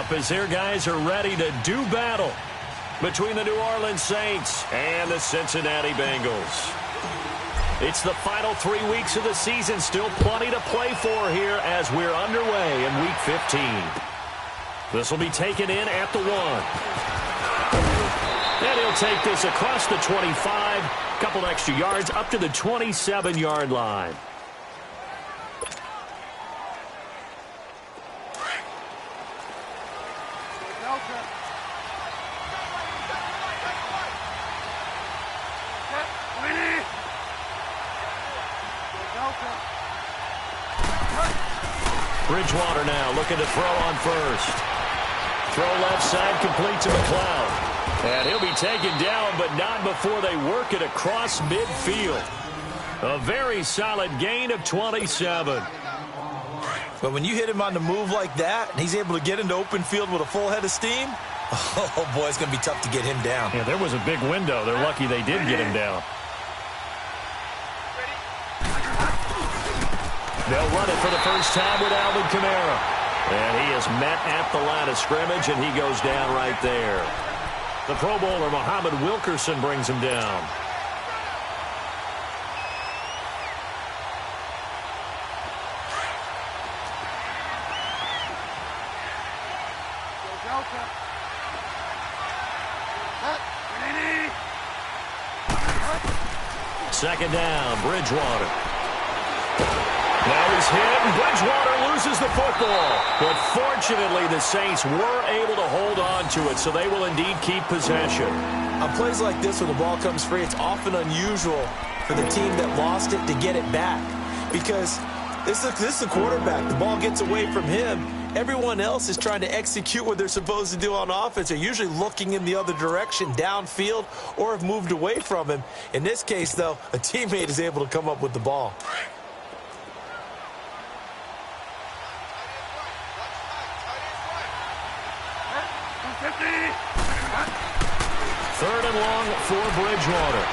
up as their guys are ready to do battle between the New Orleans Saints and the Cincinnati Bengals. It's the final 3 weeks of the season. Still plenty to play for here as we're underway in Week 15. This will be taken in at the 1. And he'll take this across the 25. A couple extra yards up to the 27-yard line. Bridgewater now looking to throw on first. Throw left side, complete to McLeod. And he'll be taken down, but not before they work it across midfield. A very solid gain of 27. But when you hit him on the move like that, and he's able to get into open field with a full head of steam, oh, boy, it's going to be tough to get him down. Yeah, there was a big window. They're lucky they did get him down. They'll run it for the first time with Alvin Kamara. And he is met at the line of scrimmage, and he goes down right there. The Pro Bowler, Muhammad Wilkerson, brings him down. Second down, Bridgewater. Now he's hit, and Bridgewater loses the football. But fortunately, the Saints were able to hold on to it, so they will indeed keep possession. On plays like this, when the ball comes free, it's often unusual for the team that lost it to get it back. Because this is the quarterback. The ball gets away from him. Everyone else is trying to execute what they're supposed to do on offense. They're usually looking in the other direction, downfield, or have moved away from him. In this case, though, a teammate is able to come up with the ball. Third and long for Bridgewater.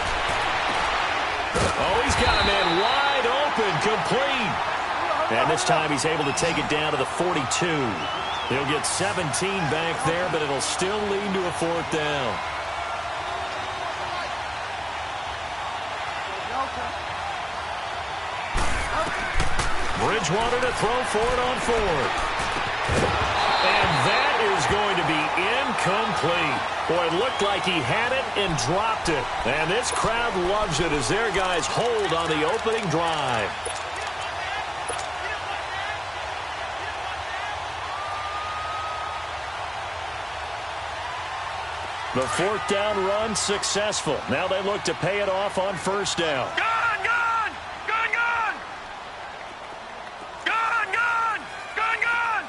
Oh, he's got a man wide open, complete. And this time he's able to take it down to the 42. He'll get 17 back there, but it'll still lead to a fourth down. Bridgewater to throw for it on fourth. And that is going to be incomplete. Boy, it looked like he had it and dropped it. And this crowd loves it as their guys hold on the opening drive. The fourth down run successful. Now they look to pay it off on first down. Gone, gone! Gone, gone! Gone, gone! Gone, gone!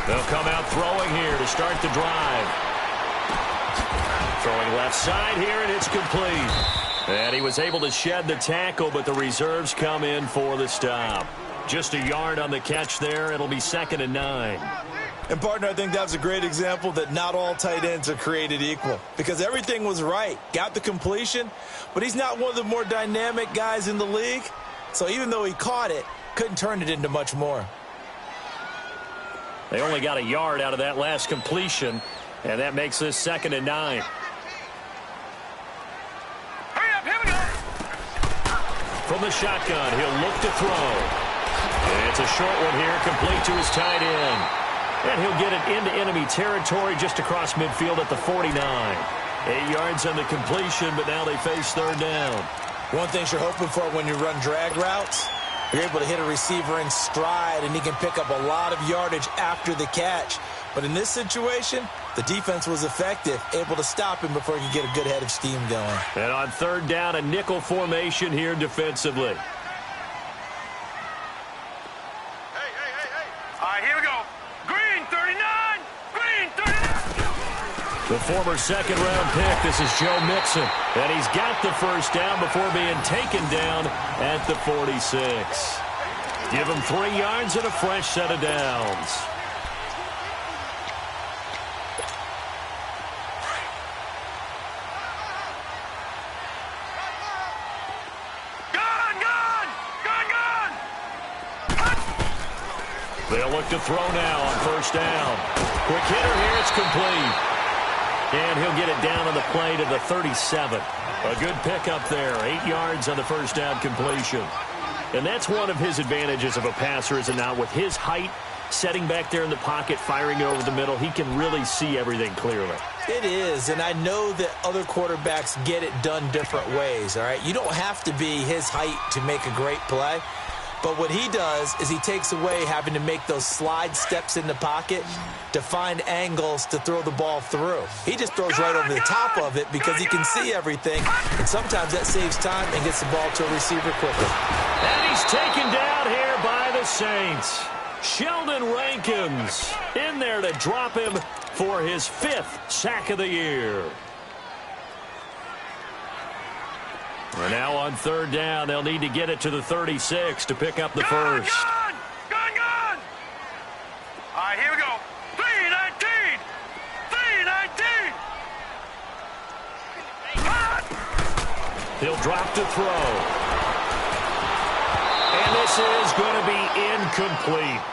They'll come out throwing here to start the drive. Throwing left side here, and it's complete. And he was able to shed the tackle, but the reserves come in for the stop. Just a yard on the catch there. It'll be 2nd and 9. And, partner, I think that's a great example that not all tight ends are created equal. Because everything was right. Got the completion, but he's not one of the more dynamic guys in the league. So even though he caught it, couldn't turn it into much more. They only got a yard out of that last completion, and that makes this 2nd and 9. Hurry up, here we go! From the shotgun, he'll look to throw. It's a short one here, complete to his tight end. And he'll get it into enemy territory just across midfield at the 49. 8 yards on the completion, but now they face third down. One thing you're hoping for when you run drag routes, you're able to hit a receiver in stride, and he can pick up a lot of yardage after the catch. But in this situation, the defense was effective, able to stop him before he could get a good head of steam going. And on third down, a nickel formation here defensively. The former second-round pick, this is Joe Mixon. And he's got the first down before being taken down at the 46. Give him 3 yards and a fresh set of downs. They'll look look to throw now on first down. Quick hitter here. It's complete. And he'll get it down on the play to the 37. A good pickup there. 8 yards on the first down completion. And that's one of his advantages of a passer, is it not? With his height, setting back there in the pocket, firing it over the middle, he can really see everything clearly. It is, and I know that other quarterbacks get it done different ways, all right? You don't have to be his height to make a great play. But what he does is he takes away having to make those slide steps in the pocket to find angles to throw the ball through. He just throws right over the top of it because he can see everything, and sometimes that saves time and gets the ball to a receiver quicker. And he's taken down here by the Saints. Sheldon Rankins in there to drop him for his 5th sack of the year. And now on third down, they'll need to get it to the 36 to pick up the first. Gone! All right, here we go. 319! 319! He'll drop to throw. And this is going to be incomplete.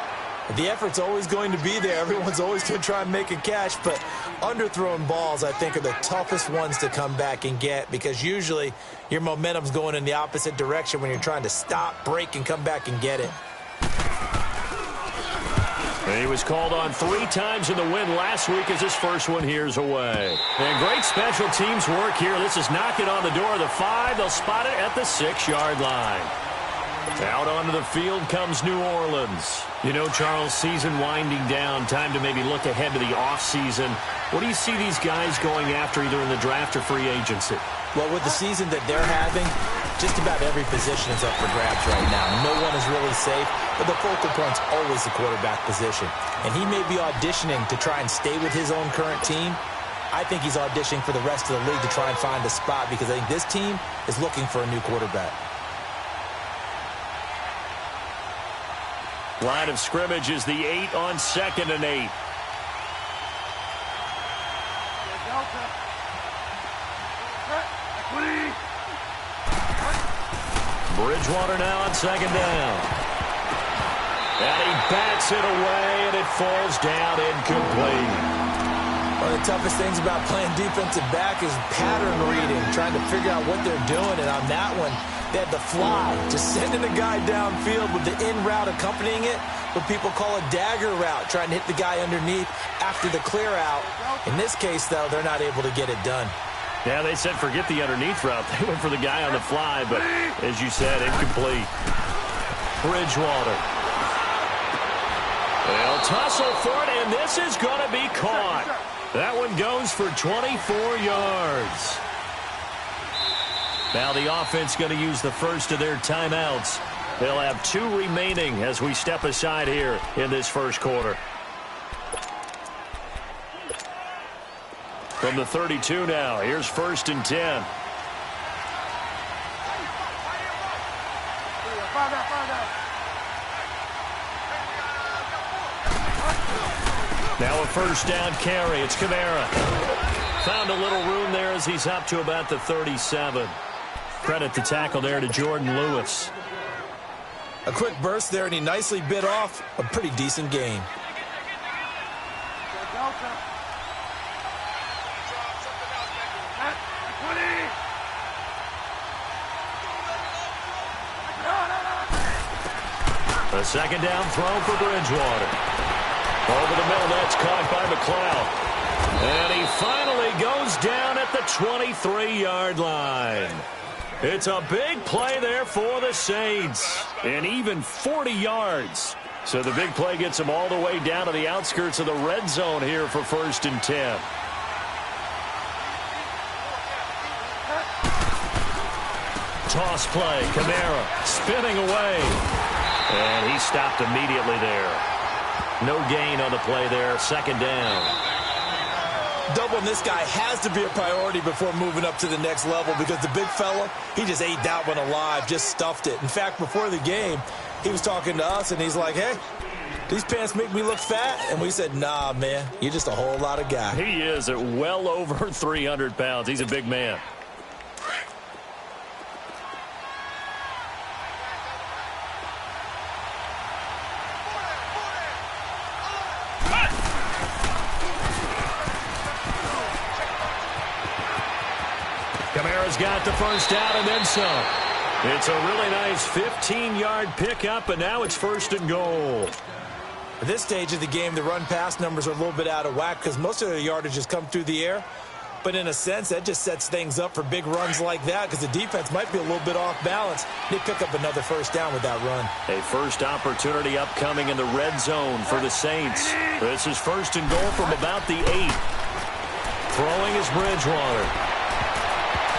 The effort's always going to be there. Everyone's always going to try and make a catch, but underthrown balls, I think, are the toughest ones to come back and get because usually your momentum's going in the opposite direction when you're trying to stop, break, and come back and get it. He was called on 3 times in the win last week as his first one here's away. And great special teams work here. This is knocking on the door of the 5. They'll spot it at the 6-yard line. Out onto the field comes New Orleans. You know, Charles, season winding down, time to maybe look ahead to the offseason. What do you see these guys going after either in the draft or free agency? Well, with the season that they're having, just about every position is up for grabs right now. No one is really safe, but the focal point's always the quarterback position. And he may be auditioning to try and stay with his own current team. I think he's auditioning for the rest of the league to try and find a spot because I think this team is looking for a new quarterback. Line of scrimmage is the 8 on 2nd and 8. Bridgewater now on 2nd down. And he bats it away, and it falls down incomplete. One of the toughest things about playing defensive back is pattern reading, trying to figure out what they're doing. And on that one, they had the fly, just sending a guy downfield with the in route accompanying it, what people call a dagger route, trying to hit the guy underneath after the clear out. In this case, though, they're not able to get it done. Yeah, they said forget the underneath route. They went for the guy on the fly, but as you said, incomplete. Bridgewater. They'll tussle for it, and this is going to be caught. That one goes for 24 yards. Now the offense going to use the first of their timeouts. They'll have 2 remaining as we step aside here in this first quarter. From the 32 now, here's 1st and 10. Now a first down carry. It's Kamara. Found a little room there as he's up to about the 37. Credit the tackle there to Jordan Lewis. A quick burst there, and he nicely bit off a pretty decent gain. A 2nd down throw for Bridgewater. Over the middle, that's caught by McLeod. And he finally goes down at the 23-yard line. It's a big play there for the Saints. And even 40 yards. So the big play gets him all the way down to the outskirts of the red zone here for 1st and 10. Toss play, Kamara spinning away. And he stopped immediately there. No gain on the play there, 2nd down. Doubling this guy has to be a priority before moving up to the next level because the big fella, he just ate that one alive, just stuffed it. In fact, before the game, he was talking to us, and he's like, hey, these pants make me look fat. And we said, nah, man, you're just a whole lot of guy. He is at well over 300 pounds. He's a big man. has got the first down and then some. It's a really nice 15-yard pickup, and now it's 1st and goal. At this stage of the game, the run-pass numbers are a little bit out of whack because most of the yardage has come through the air. But in a sense, that just sets things up for big runs like that because the defense might be a little bit off balance. They pick up another first down with that run. A first opportunity upcoming in the red zone for the Saints. This is 1st and goal from about the 8. Throwing is Bridgewater.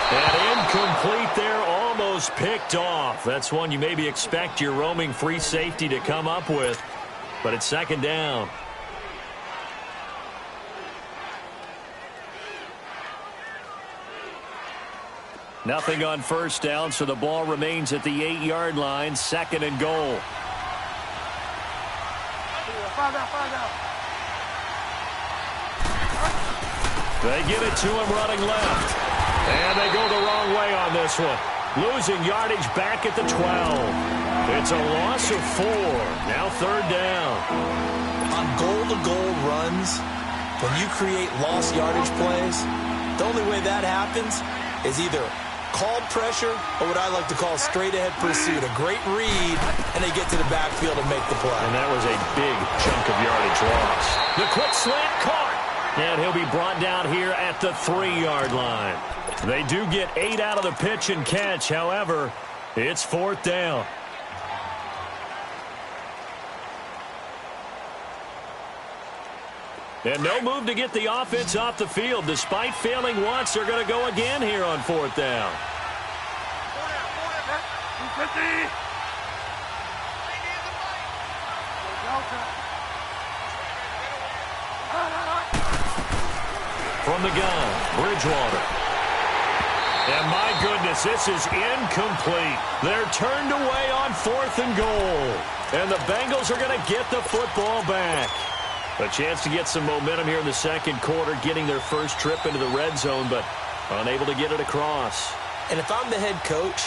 And incomplete there, almost picked off. That's one you maybe expect your roaming free safety to come up with. But it's 2nd down. Nothing on 1st down, so the ball remains at the 8-yard line. 2nd and goal. They give it to him running left. And they go the wrong way on this one. Losing yardage back at the 12. It's a loss of 4. Now 3rd down. On goal-to-goal runs, when you create lost yardage plays, the only way that happens is either called pressure or what I like to call straight-ahead pursuit. A great read, and they get to the backfield and make the play. And that was a big chunk of yardage loss. The quick slant caught. And he'll be brought down here at the 3-yard line. They do get 8 out of the pitch and catch. However, it's 4th down. And no move to get the offense off the field. Despite failing once, they're going to go again here on 4th down. From the gun, Bridgewater. And my goodness, this is incomplete. They're turned away on 4th and goal. And the Bengals are going to get the football back. A chance to get some momentum here in the 2nd quarter, getting their first trip into the red zone, but unable to get it across. And if I'm the head coach,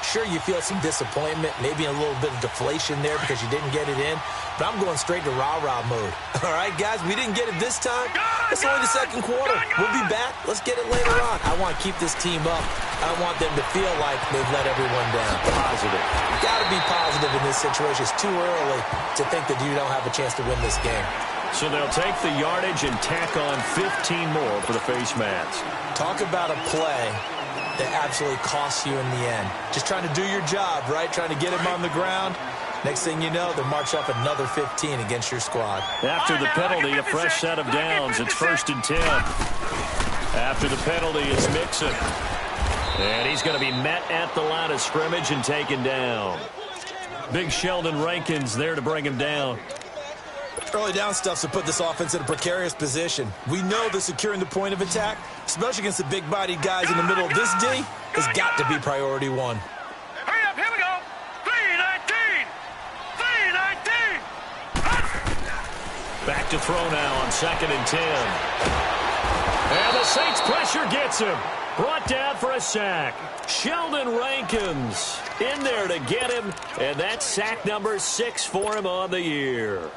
sure, you feel some disappointment, maybe a little bit of deflation there because you didn't get it in, but I'm going straight to rah-rah mode. All right, guys, we didn't get it this time. It's only the 2nd quarter. We'll be back. Let's get it later on. I want to keep this team up. I want them to feel like they've let everyone down. Positive. You got to be positive in this situation. It's too early to think that you don't have a chance to win this game. So they'll take the yardage and tack on 15 more for the face masks. Talk about a play that absolutely costs you in the end. Just trying to do your job, right? Trying to get him on the ground. Next thing you know, they'll march off another 15 against your squad. After the penalty, a fresh set of downs. It's 1st and 10. After the penalty, it's Mixon. And he's going to be met at the line of scrimmage and taken down. Big Sheldon Rankins there to bring him down. Early down stuff to put this offense in a precarious position. We know that securing the point of attack, especially against the big-bodied guys in the middle of this D, has got to be priority 1. Hurry up, here we go. 3-19. 3-19. Back to throw now on 2nd and 10. And the Saints pressure gets him. Brought down for a sack. Sheldon Rankins in there to get him. And that's sack number 6 for him on the year.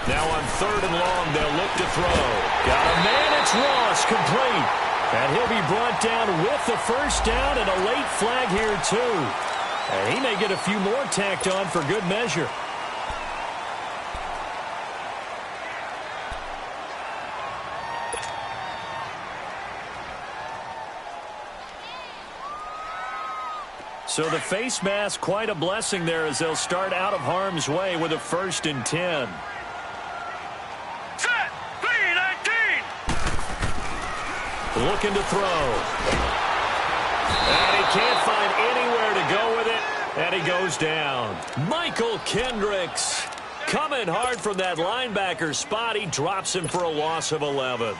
Now on 3rd and long, they'll look to throw. Got a man, it's Ross, complete. And he'll be brought down with the first down and a late flag here, too. And he may get a few more tacked on for good measure. So the face mask, quite a blessing there as they'll start out of harm's way with a 1st and 10. Set! 3-19! Looking to throw. And he can't find anywhere to go with it, and he goes down. Michael Kendricks coming hard from that linebacker spot. He drops him for a loss of 11.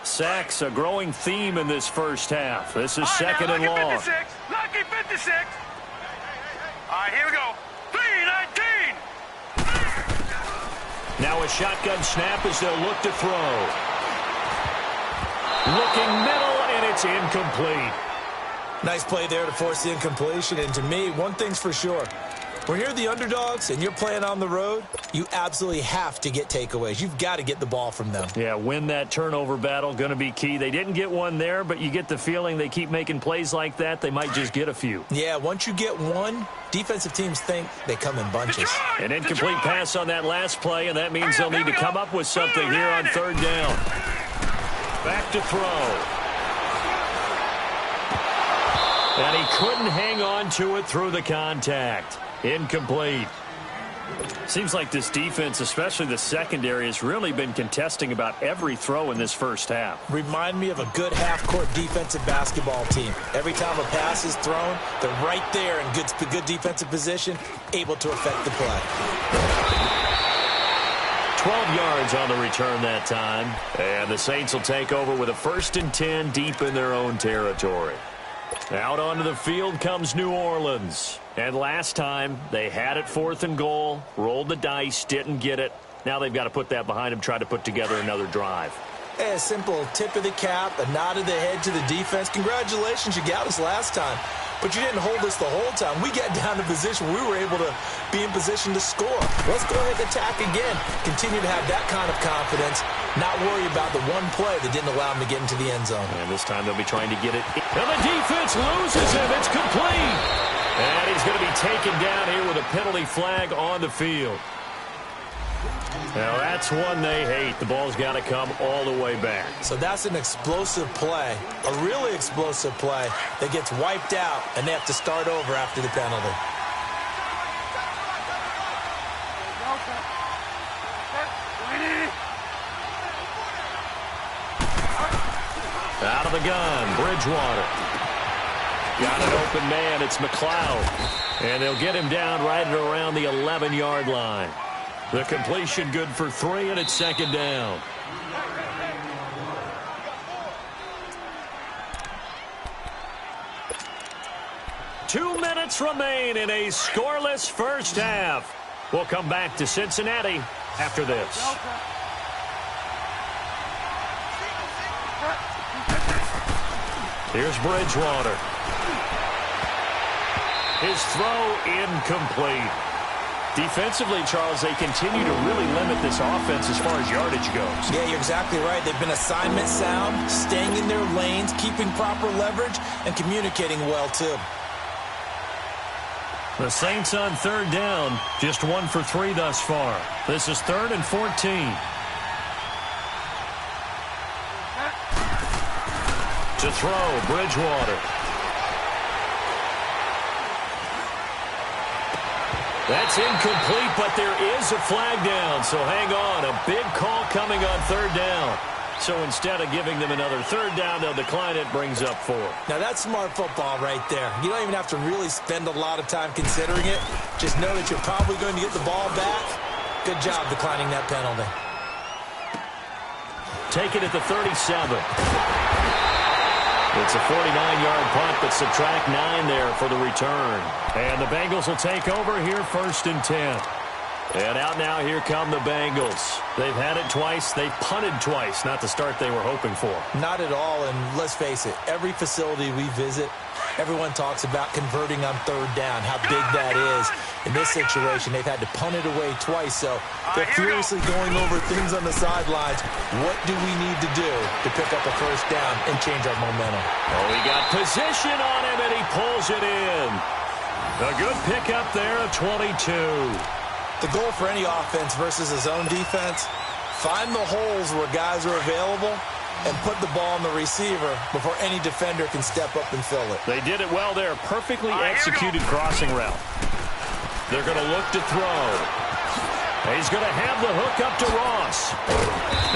Sacks, a growing theme in this first half. This is 2nd and long. Lucky 56. All right, here we go. 3-19. Now a shotgun snap as they'll look to throw. Looking middle, and it's incomplete. Nice play there to force the incompletion. And to me, one thing's for sure. When you're the underdogs and you're playing on the road, you absolutely have to get takeaways. You've got to get the ball from them. Yeah, win that turnover battle, going to be key. They didn't get one there, but you get the feeling they keep making plays like that, they might just get a few. Yeah, once you get one, defensive teams think they come in bunches. An incomplete pass on that last play, and that means they'll need to come up with something here on third down. Back to throw. And he couldn't hang on to it through the contact. Incomplete. Seems like this defense, especially the secondary, has really been contesting about every throw in this first half. Remind me of a good half-court defensive basketball team. Every time a pass is thrown, they're right there in good defensive position, able to affect the play. 12 yards on the return that time. And the Saints will take over with a 1st and 10 deep in their own territory. Out onto the field comes New Orleans. And last time, they had it 4th and goal, rolled the dice, didn't get it. Now they've got to put that behind them, try to put together another drive. A simple tip of the cap, a nod of the head to the defense. Congratulations, you got us last time. But you didn't hold us the whole time. We got down to position where we were able to be in position to score. Let's go ahead and attack again. Continue to have that kind of confidence. Not worry about the one play that didn't allow him to get into the end zone. And this time they'll be trying to get it. And the defense loses him. It's complete. And he's going to be taken down here with a penalty flag on the field. Now that's one they hate. The ball's got to come all the way back. So that's an explosive play, a really explosive play that gets wiped out, and they have to start over after the penalty. Out of the gun, Bridgewater. Got an open man, it's McLeod. And they'll get him down right at around the 11-yard line. The completion good for 3, and it's 2nd down. Two minutes remain in a scoreless first half. We'll come back to Cincinnati after this. Here's Bridgewater. His throw incomplete. Defensively, Charles, they continue to really limit this offense as far as yardage goes. Yeah, you're exactly right. They've been assignment sound, staying in their lanes, keeping proper leverage, and communicating well, too. The Saints on 3rd down, just 1 for 3 thus far. This is 3rd and 14. To throw, Bridgewater. That's incomplete, but there is a flag down, so hang on. A big call coming on 3rd down. So instead of giving them another 3rd down, they'll decline it, brings up 4. Now, that's smart football right there. You don't even have to really spend a lot of time considering it. Just know that you're probably going to get the ball back. Good job declining that penalty. Take it at the 37. It's a 49-yard punt, but subtract 9 there for the return. And the Bengals will take over here 1st and 10. And out now, here come the Bengals. They've had it twice. They've punted twice. Not the start they were hoping for. Not at all, and let's face it, every facility we visit, everyone talks about converting on 3rd down, how big that is. In this situation, they've had to punt it away twice, so they're furiously going over things on the sidelines. What do we need to do to pick up a 1st down and change our momentum? Oh, he got position on him, and he pulls it in. A good pickup there of 22. The goal for any offense versus a zone defense, find the holes where guys are available and put the ball on the receiver before any defender can step up and fill it. They did it well there. Perfectly executed crossing route. They're going to look to throw. He's going to have the hook up to Ross.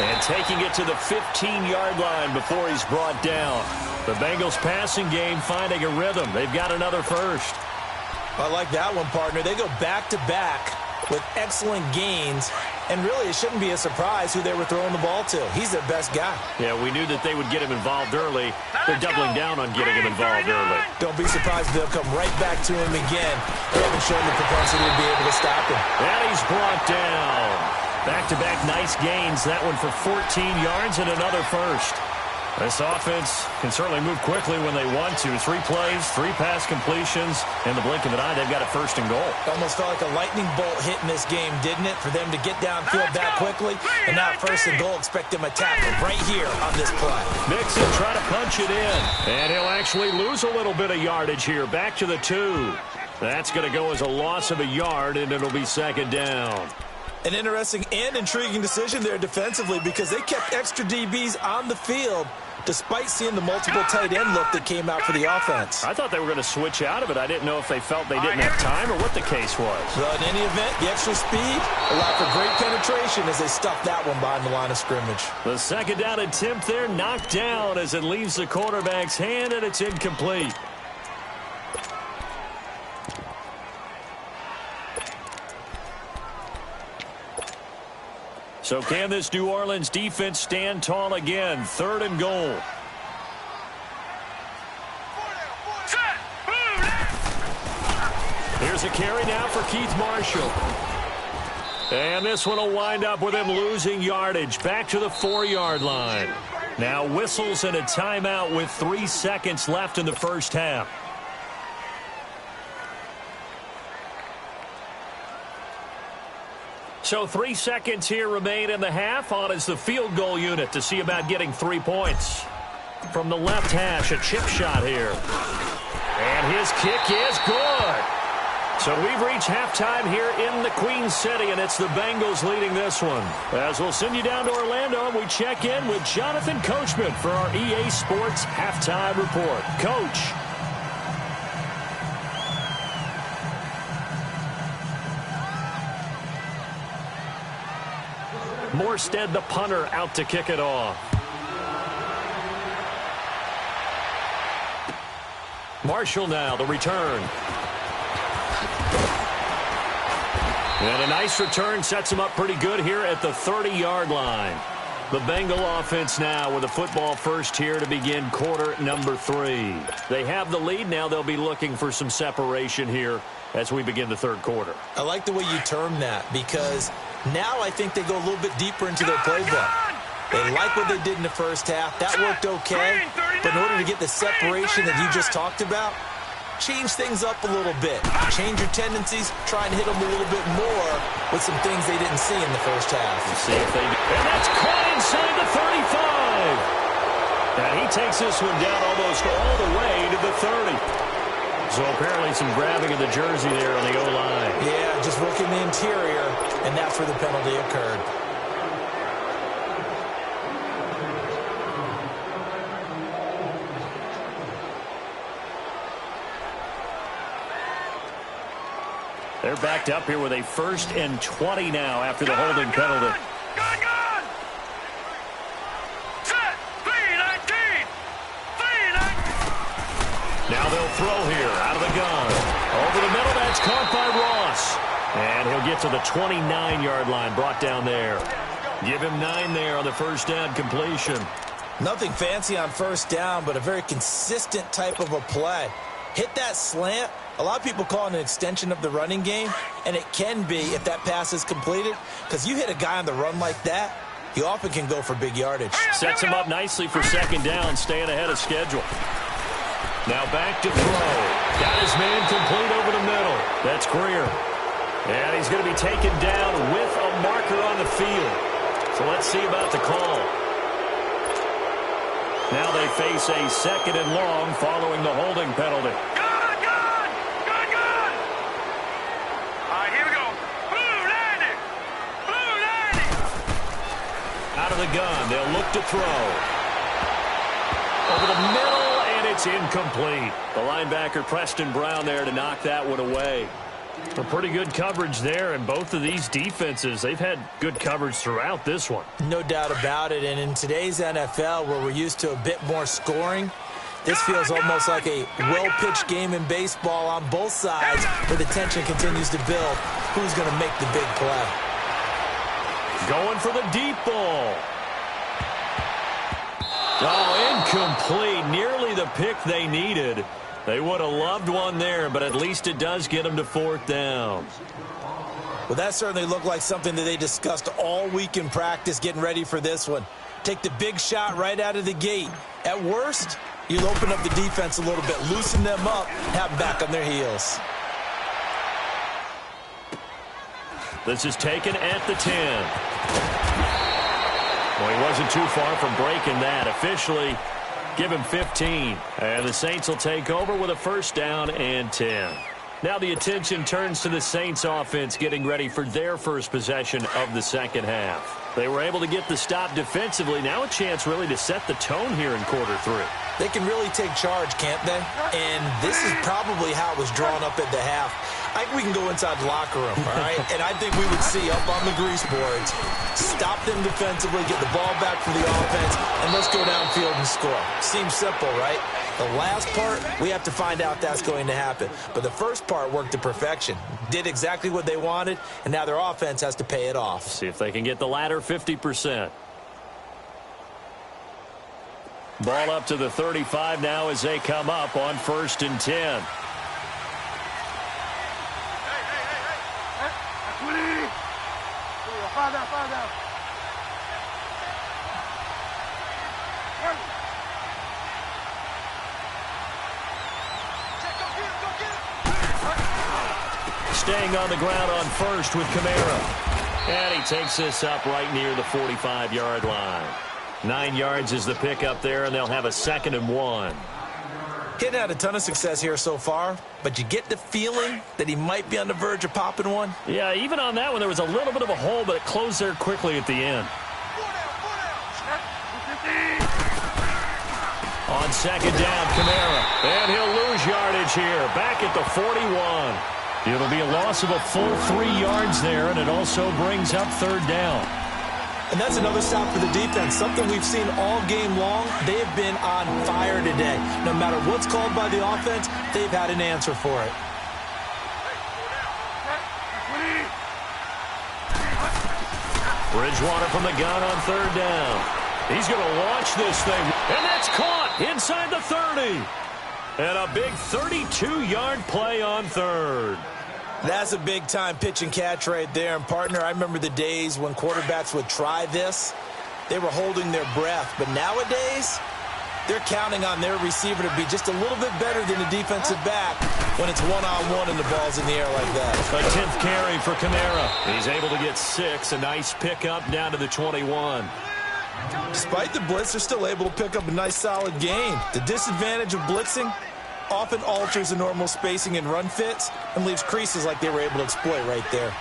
And taking it to the 15-yard line before he's brought down. The Bengals passing game finding a rhythm. They've got another 1st. I like that one, partner. They go back-to-back with excellent gains, and really it shouldn't be a surprise who they were throwing the ball to. He's their best guy. Yeah, we knew that they would get him involved early. They're doubling down on getting him involved early. Don't be surprised if they'll come right back to him again. They haven't shown the propensity to be able to stop him. And he's brought down. Back-to-back nice gains. That one for 14 yards and another 1st. This offense can certainly move quickly when they want to. 3 plays, 3 pass completions. In the blink of an eye, they've got a 1st and goal. Almost felt like a lightning bolt hit in this game, didn't it? For them to get downfield that quickly. And now 1st and goal, expect them to tackle right here on this play. Mixon trying to punch it in. And he'll actually lose a little bit of yardage here. Back to the 2. That's going to go as a loss of a yard, and it'll be 2nd down. An interesting and intriguing decision there defensively because they kept extra DBs on the field despite seeing the multiple tight end look that came out for the offense. I thought they were going to switch out of it. I didn't know if they felt they didn't have time or what the case was. Well, in any event, the extra speed allowed for great penetration as they stuffed that one behind the line of scrimmage. The 2nd down attempt there knocked down as it leaves the quarterback's hand, and it's incomplete. So can this New Orleans defense stand tall again? 3rd and goal. Here's a carry now for Keith Marshall. And this one will wind up with him losing yardage. Back to the 4-yard line. Now whistles and a timeout with 3 seconds left in the 1st half. So 3 seconds here remain in the half. On is the field goal unit to see about getting 3 points. From the left hash, a chip shot here. And his kick is good. So we've reached halftime here in the Queen City, and it's the Bengals leading this one. As we'll send you down to Orlando, and we check in with Jonathan Coachman for our EA Sports Halftime Report. Coach. Morstead, the punter, out to kick it off. Marshall now, the return. And a nice return sets him up pretty good here at the 30-yard line. The Bengal offense now with a football first here to begin quarter number 3. They have the lead. Now they'll be looking for some separation here as we begin the 3rd quarter. I like the way you term that because now I think they go a little bit deeper into their playbook. They like what they did in the 1st half. That worked okay. But in order to get the separation that you just talked about, change things up a little bit. Change your tendencies. Try and hit them a little bit more with some things they didn't see in the 1st half. Let's see if they do. And that's caught inside the 35. And he takes this one down almost all the way to the 30. So apparently some grabbing of the jersey there on the O-line. Yeah, just working the interior, and that's where the penalty occurred. They're backed up here with a 1st and 20 now after the holding penalty. Gun! Set! 3-19! 3-19! Now they'll throw here out of the gun. Over the middle, that's caught by Ross. And he'll get to the 29-yard line, brought down there. Give him 9 there on the 1st down completion. Nothing fancy on 1st down, but a very consistent type of a play. Hit that slant. A lot of people call it an extension of the running game, and it can be if that pass is completed, because you hit a guy on the run like that, you often can go for big yardage. Sets him up nicely for 2nd down, staying ahead of schedule. Now back to throw. Got his man complete over the middle. That's Greer. And he's going to be taken down with a marker on the field. So let's see about the call. Now they face a 2nd and long following the holding penalty. Out of the gun, they'll look to throw. Over the middle, and it's incomplete. The linebacker, Preston Brown, there to knock that one away. A pretty good coverage there, and both of these defenses, they've had good coverage throughout this one. No doubt about it, and in today's NFL, where we're used to a bit more scoring, this feels almost like a well-pitched game in baseball on both sides, where the tension continues to build. Who's going to make the big play? Going for the deep ball. Oh, incomplete. Nearly the pick they needed. They would have loved one there, but at least it does get them to 4th down. Well, that certainly looked like something that they discussed all week in practice getting ready for this one. Take the big shot right out of the gate. At worst, you'll open up the defense a little bit, loosen them up, have them back on their heels. This is taken at the 10. Well, he wasn't too far from breaking that. Officially, give him 15. And the Saints will take over with a first down and 10. Now the attention turns to the Saints offense getting ready for their first possession of the second half. They were able to get the stop defensively. Now a chance really to set the tone here in quarter 3. They can really take charge, can't they? And this is probably how it was drawn up at the half. I think we can go inside the locker room, all right? And I think we would see up on the grease boards, stop them defensively, get the ball back for the offense, and let's go downfield and score. Seems simple, right? The last part, we have to find out that's going to happen. But the first part worked to perfection. Did exactly what they wanted, and now their offense has to pay it off. See if they can get the latter 50%. Ball up to the 35 now as they come up on 1st and 10. Staying on the ground on 1st with Kamara. And he takes this up right near the 45-yard line. 9 yards is the pickup there, and they'll have a 2nd and 1. He's had a ton of success here so far, but you get the feeling that he might be on the verge of popping one. Yeah, even on that one, there was a little bit of a hole, but it closed there quickly at the end. On 2nd down, Kamara. And he'll lose yardage here, back at the 41. It'll be a loss of a full 3 yards there, and it also brings up 3rd down. And that's another stop for the defense, something we've seen all game long. They have been on fire today. No matter what's called by the offense, they've had an answer for it. Bridgewater from the gun on 3rd down. He's going to launch this thing, and that's caught inside the 30. And a big 32-yard play on 3rd. That's a big-time pitch and catch right there. And, partner, I remember the days when quarterbacks would try this. They were holding their breath. But nowadays, they're counting on their receiver to be just a little bit better than the defensive back when it's one-on-one and the ball's in the air like that. A 10th carry for Kamara. He's able to get 6. A nice pickup down to the 21. Despite the blitz, they're still able to pick up a nice, solid gain. The disadvantage of blitzing often alters the normal spacing and run fits and leaves creases like they were able to exploit right there.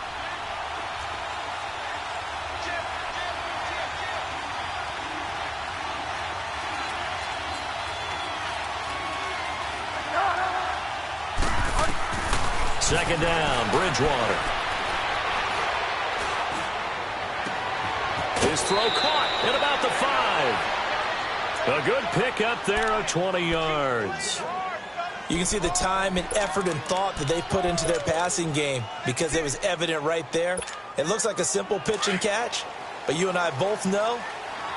Second down, Bridgewater. His throw caught at about the 5. A good pick up there of 20 yards. You can see the time and effort and thought that they put into their passing game because it was evident right there. It looks like a simple pitch and catch, but you and I both know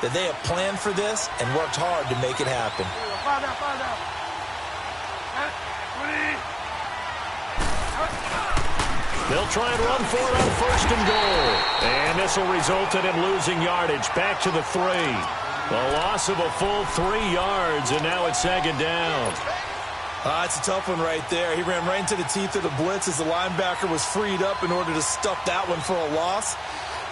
that they have planned for this and worked hard to make it happen. They'll try and run for it on 1st and goal. And this will result in him losing yardage back to the 3. A loss of a full 3 yards, and now it's 2nd down. It's a tough one right there. He ran right into the teeth of the blitz as the linebacker was freed up in order to stuff that one for a loss.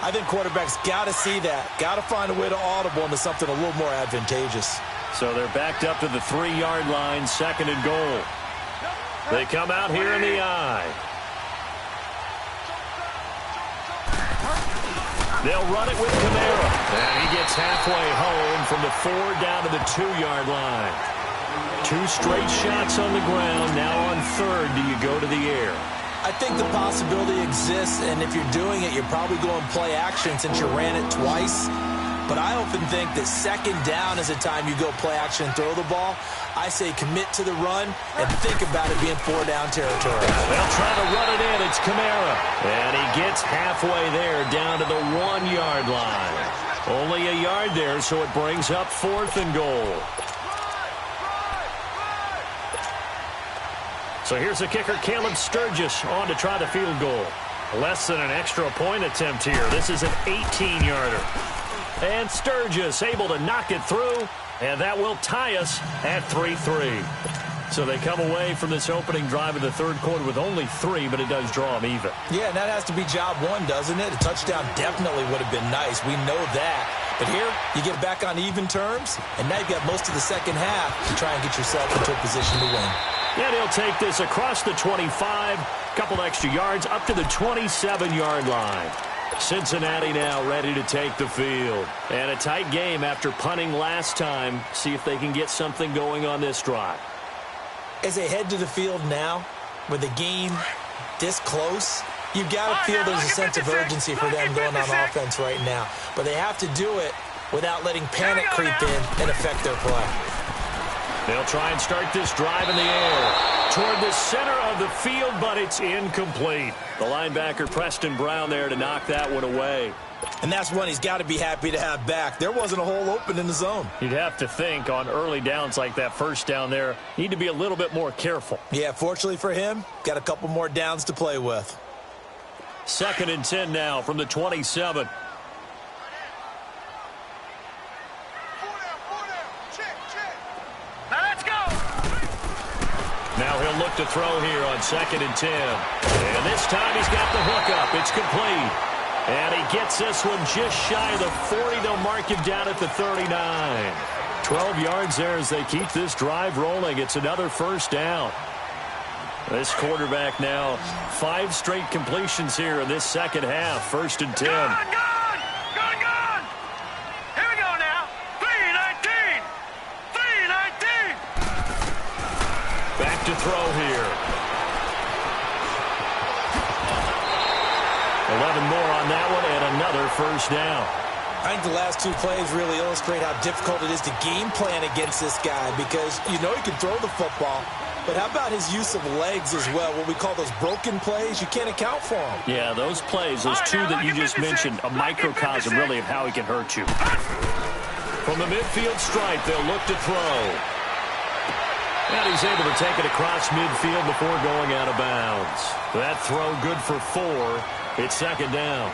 I think quarterbacks got to see that. Got to find a way to audible into something a little more advantageous. So they're backed up to the 3-yard line, 2nd and goal. They come out here in the eye. They'll run it with Kamara. And he gets halfway home from the 4 down to the 2-yard line. 2 straight shots on the ground. Now on 3rd, do you go to the air? I think the possibility exists, and if you're doing it, you're probably going play action since you ran it twice. But I often think that 2nd down is the time you go play action and throw the ball. I say commit to the run and think about it being 4-down territory. They'll try to run it in. It's Kamara. And he gets halfway there down to the 1-yard line. Only a yard there, so it brings up 4th and goal. So here's the kicker, Caleb Sturgis, on to try the field goal. Less than an extra point attempt here. This is an 18-yarder. And Sturgis able to knock it through, and that will tie us at 3-3. So they come away from this opening drive of the third quarter with only 3, but it does draw them even. Yeah, and that has to be job one, doesn't it? A touchdown definitely would have been nice. We know that. But here, you get back on even terms, and now you've got most of the second half to try and get yourself into a position to win. And he'll take this across the 25, couple extra yards, up to the 27-yard line. Cincinnati now ready to take the field. And a tight game after punting last time. See if they can get something going on this drive. As they head to the field now, with the game this close, you've got to feel there's a sense of urgency for them going on offense right now. But they have to do it without letting panic creep in and affect their play. They'll try and start this drive in the air toward the center of the field, but it's incomplete. The linebacker, Preston Brown, there to knock that one away. And that's one he's got to be happy to have back. There wasn't a hole open in the zone. You'd have to think on early downs like that first down there, need to be a little bit more careful. Yeah, fortunately for him, got a couple more downs to play with. 2nd and 10 now from the 27. Now he'll look to throw here on 2nd and 10. And this time he's got the hook up. It's complete. And he gets this one just shy of the 40. They'll mark him down at the 39. 12 yards there as they keep this drive rolling. It's another first down. This quarterback now 5 straight completions here in this second half. 1st and 10. Gone! Here we go now. 3-19. Back to throw here. 11 more on that one and another first down. I think the last 2 plays really illustrate how difficult it is to game plan against this guy because you know he can throw the football, but how about his use of legs as well? What we call those broken plays, you can't account for them. Yeah, those plays, those 2 that you just mentioned, a microcosm really of how he can hurt you. From the midfield stripe, they'll look to throw. And he's able to take it across midfield before going out of bounds. That throw good for 4. It's 2nd down.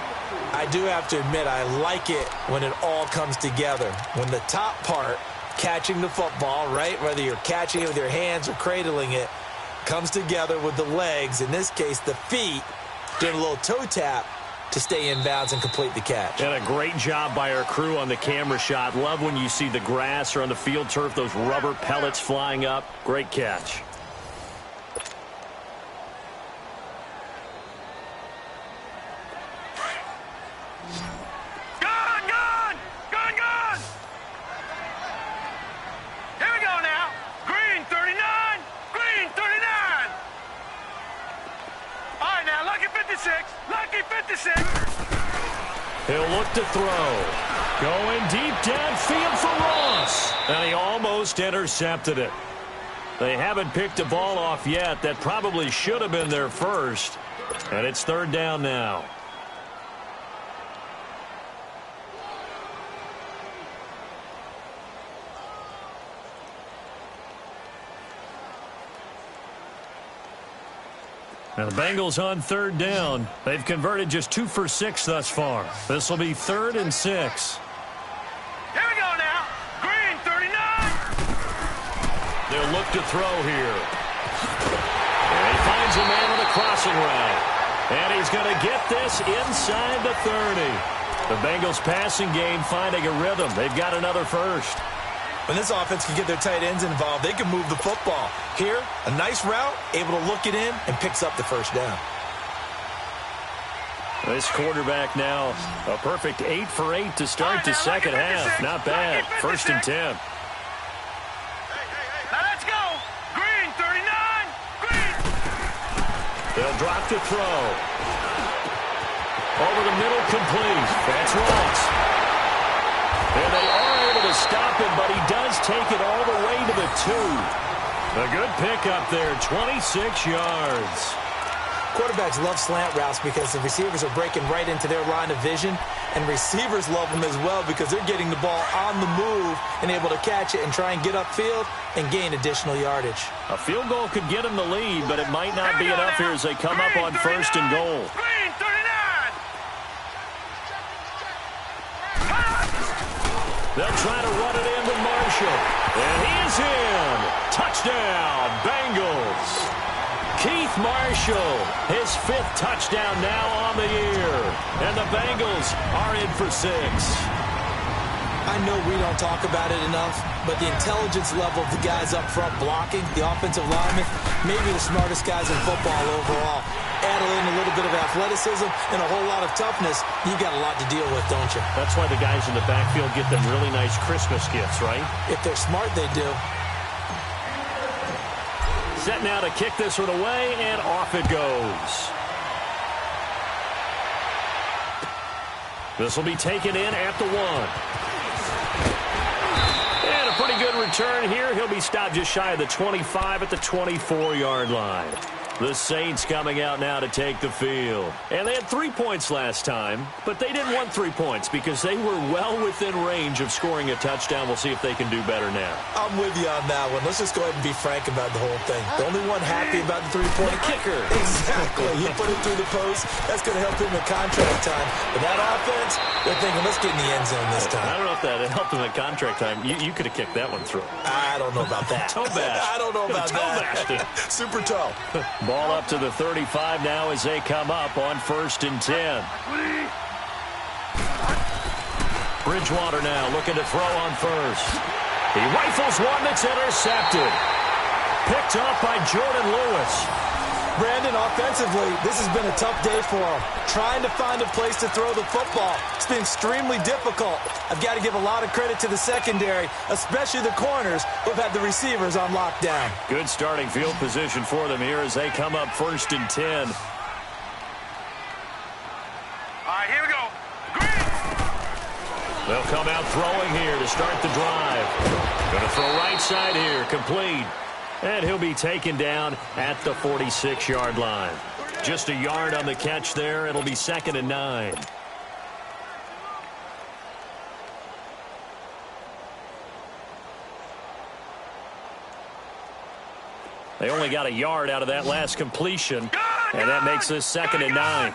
I do have to admit, I like it when it all comes together. When the top part, catching the football, right, whether you're catching it with your hands or cradling it, comes together with the legs, in this case the feet, doing a little toe tap to stay in bounds and complete the catch. And a great job by our crew on the camera shot. Love when you see the grass or on the field turf, those rubber pellets flying up. Great catch. Gone! Here we go now. Green 39. All right now, lucky 56. He'll look to throw. Going deep downfield for Ross. And he almost intercepted it. They haven't picked a ball off yet. That probably should have been their first. And it's 3rd down now. Now the Bengals on 3rd down. They've converted just 2 for 6 thus far. This will be 3rd and 6. Here we go now. Green 39. They'll look to throw here. And he finds a man on the crossing route. And he's going to get this inside the 30. The Bengals passing game finding a rhythm. They've got another first. When this offense can get their tight ends involved, they can move the football. Here, a nice route, able to look it in, and picks up the first down. This quarterback now, a perfect 8 for 8 to start the second half. Not bad. 1st and 10. Now let's go. Green 39. Green. They'll drop to throw. Over the middle, complete. That's Ross. And they are able to stop him, but he does take it all the way to the 2. A good pickup there, 26 yards. Quarterbacks love slant routes because the receivers are breaking right into their line of vision, and receivers love them as well because they're getting the ball on the move and able to catch it and try and get upfield and gain additional yardage. A field goal could get them the lead, but it might not be enough here as they come up on 1st and goal. Green 39. They'll try to run it in with Marshall. And he is in. Touchdown, Bengals. Keith Marshall, his 5th touchdown now on the year. And the Bengals are in for 6. I know we don't talk about it enough, but the intelligence level of the guys up front blocking, the offensive linemen, maybe the smartest guys in football overall. Add in a little bit of athleticism and a whole lot of toughness, you've got a lot to deal with, don't you? That's why the guys in the backfield get them really nice Christmas gifts, right? If they're smart, they do. Set now to kick this one away, and off it goes. This will be taken in at the 1. And a pretty good return here. He'll be stopped just shy of the 25 at the 24-yard line. The Saints coming out now to take the field. And they had 3 points last time, but they didn't want 3 points because they were well within range of scoring a touchdown. We'll see if they can do better now. I'm with you on that one. Let's just go ahead and be frank about the whole thing. The only one happy about the three-point kicker. Exactly. You put it through the post. That's going to help him in contract time. But that offense, they're thinking, let's get in the end zone this time. I don't know if that helped him in contract time. You could have kicked that one through. I don't know about that. Toe bash. I don't know about that. Super toe. Ball up to the 35 now as they come up on 1st and 10. Bridgewater now looking to throw on first. He rifles one that's intercepted. Picked off by Jordan Lewis. Brandon, offensively, this has been a tough day for him. Trying to find a place to throw the football. It's been extremely difficult. I've got to give a lot of credit to the secondary, especially the corners who've had the receivers on lockdown. Good starting field position for them here as they come up 1st and 10. All right, here we go. Green. They'll come out throwing here to start the drive. Going to throw right side here, complete. And he'll be taken down at the 46-yard line. Just a yard on the catch there. It'll be 2nd and 9. They only got a yard out of that last completion, and that makes this 2nd and 9.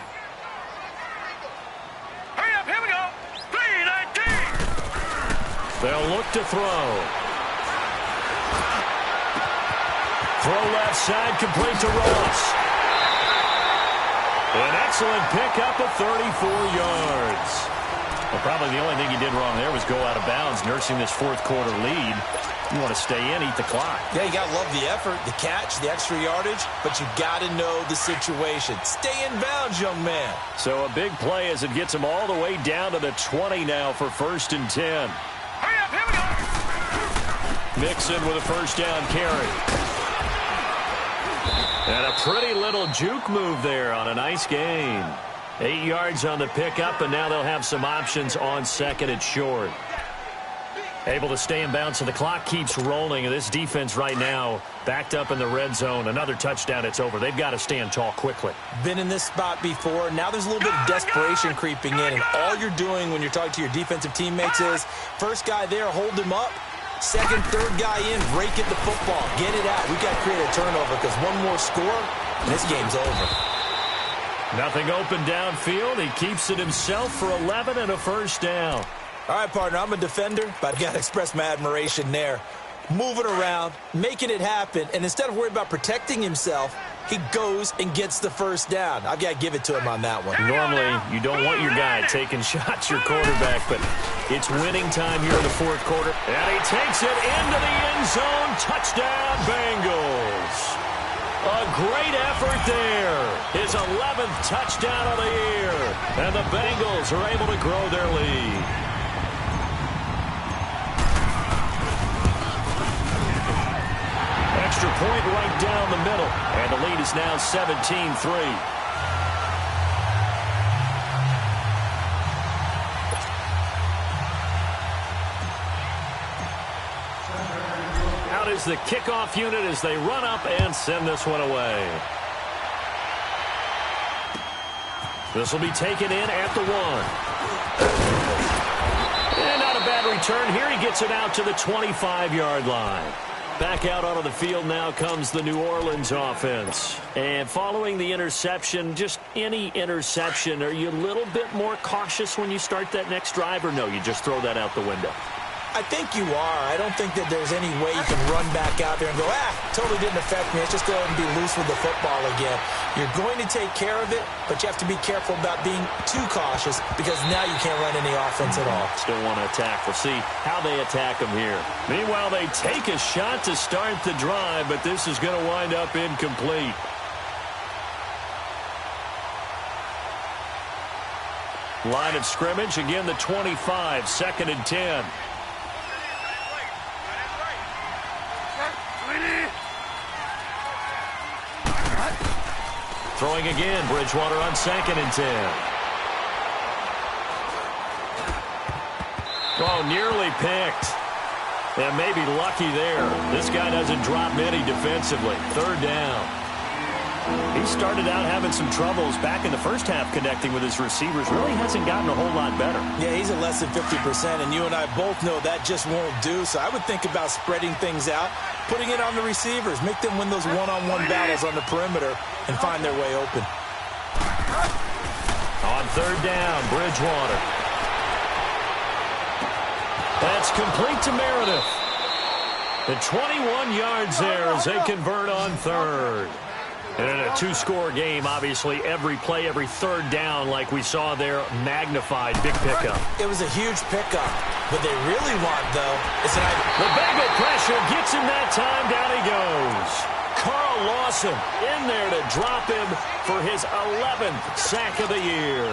Hurry up, here we go. 3-19. They'll look to throw. Throw left side, complete to Ross. An excellent pickup of 34 yards. Well, probably the only thing he did wrong there was go out of bounds, nursing this 4th quarter lead. You want to stay in, eat the clock. Yeah, you got to love the effort, the catch, the extra yardage, but you got to know the situation. Stay in bounds, young man. So a big play as it gets him all the way down to the 20 now for 1st and 10. Hurry up, here we go. Mixon with a 1st down carry. And a pretty little juke move there on a nice gain. 8 yards on the pickup, and now they'll have some options on 2nd and short. Able to stay in bounds, so the clock keeps rolling. And this defense right now backed up in the red zone. Another touchdown, it's over. They've got to stand tall quickly. Been in this spot before. Now there's a little bit of desperation creeping in, and all you're doing when you're talking to your defensive teammates is first guy there, hold him up. Second, third guy in, break it the football. Get it out. We've got to create a turnover because one more score, and this game's over. Nothing open downfield. He keeps it himself for 11 and a 1st down. All right, partner, I'm a defender, but I've got to express my admiration there. Moving around, making it happen, and instead of worrying about protecting himself, he goes and gets the 1st down. I've got to give it to him on that one. Normally, you don't want your guy taking shots, your quarterback, but it's winning time here in the 4th quarter. And he takes it into the end zone. Touchdown, Bengals. A great effort there. His 11th touchdown of the year. And the Bengals are able to grow their lead. Extra point right down the middle. And the lead is now 17-3. Out is the kickoff unit as they run up and send this one away. This will be taken in at the 1. And not a bad return here. He gets it out to the 25-yard line. Back out onto the field now comes the New Orleans offense. And following the interception, just any interception, are you a little bit more cautious when you start that next drive, or no, you just throw that out the window? I think you are. I don't think that there's any way you can run back out there and go, totally didn't affect me. Let's just go ahead and be loose with the football again. You're going to take care of it, but you have to be careful about being too cautious because now you can't run any offense at all. Still want to attack. We'll see how they attack them here. Meanwhile, they take a shot to start the drive, but this is going to wind up incomplete. Line of scrimmage, again the 25, 2nd and 10. Throwing again, Bridgewater on 2nd and 10. Oh, nearly picked. And maybe lucky there. This guy doesn't drop many defensively. 3rd down. He started out having some troubles back in the first half connecting with his receivers. Really hasn't gotten a whole lot better. Yeah, he's at less than 50%, and you and I both know that just won't do. So I would think about spreading things out, putting it on the receivers, make them win those one-on-one battles on the perimeter and find their way open. On 3rd down, Bridgewater. That's complete to Meredith. The 21 yards there as they convert on 3rd. And in a two-score game, obviously, every play, every 3rd down, like we saw there, magnified. Big pickup. It was a huge pickup. What they really want, though, is that the Bengal pressure gets him that time. Down he goes. Carl Lawson in there to drop him for his 11th sack of the year.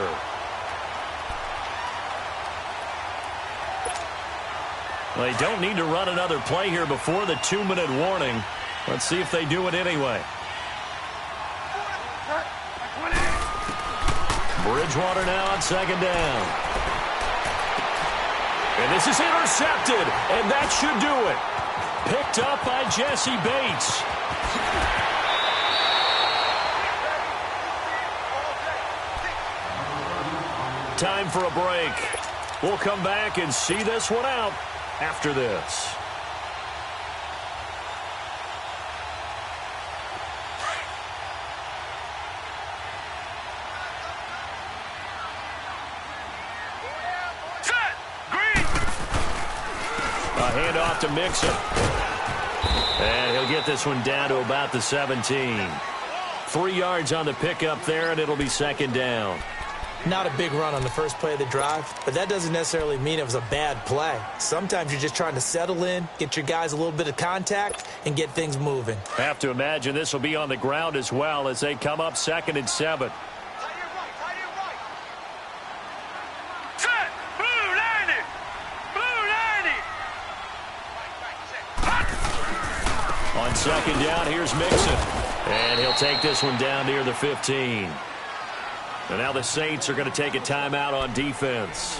Well, they don't need to run another play here before the 2-minute warning. Let's see if they do it anyway. Bridgewater now on 2nd down. And this is intercepted, and that should do it. Picked up by Jesse Bates. Time for a break. We'll come back and see this one out after this. Handoff to Mixon. And he'll get this one down to about the 17. 3 yards on the pickup there, and it'll be 2nd down. Not a big run on the first play of the drive, but that doesn't necessarily mean it was a bad play. Sometimes you're just trying to settle in, get your guys a little bit of contact, and get things moving. Have to imagine this will be on the ground as well as they come up 2nd and 7. On 2nd down, here's Mixon. And he'll take this one down near the 15. And now the Saints are going to take a timeout on defense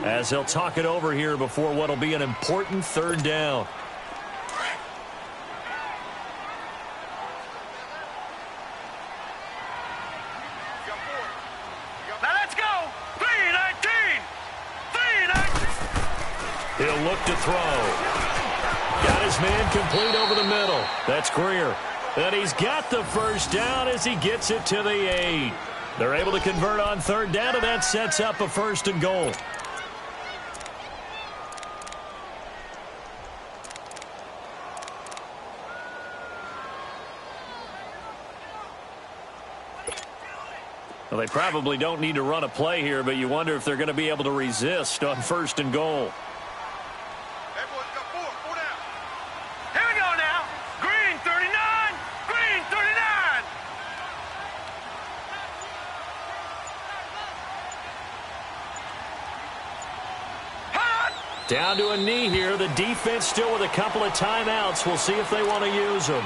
as they'll talk it over here before what will be an important 3rd down. Now let's go. 3-19. 3-19. He'll look to throw. Got his man complete over the middle. That's Greer. And he's got the 1st down as he gets it to the 8. They're able to convert on 3rd down, and that sets up a 1st and goal. Well, they probably don't need to run a play here, but you wonder if they're going to be able to resist on 1st and goal. Down to a knee here. The defense still with a couple of timeouts. We'll see if they want to use them.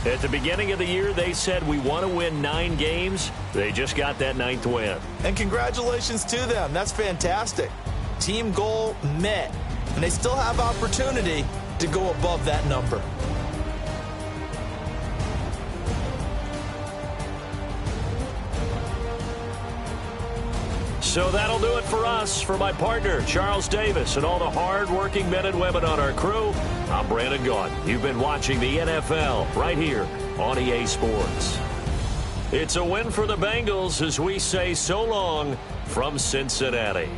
At the beginning of the year, they said we want to win 9 games. They just got that 9th win. And congratulations to them. That's fantastic. Team goal met. And they still have opportunity to go above that number. So that'll do it for us. For my partner, Charles Davis, and all the hard-working men and women on our crew, I'm Brandon Gaudin. You've been watching the NFL right here on EA Sports. It's a win for the Bengals as we say so long from Cincinnati.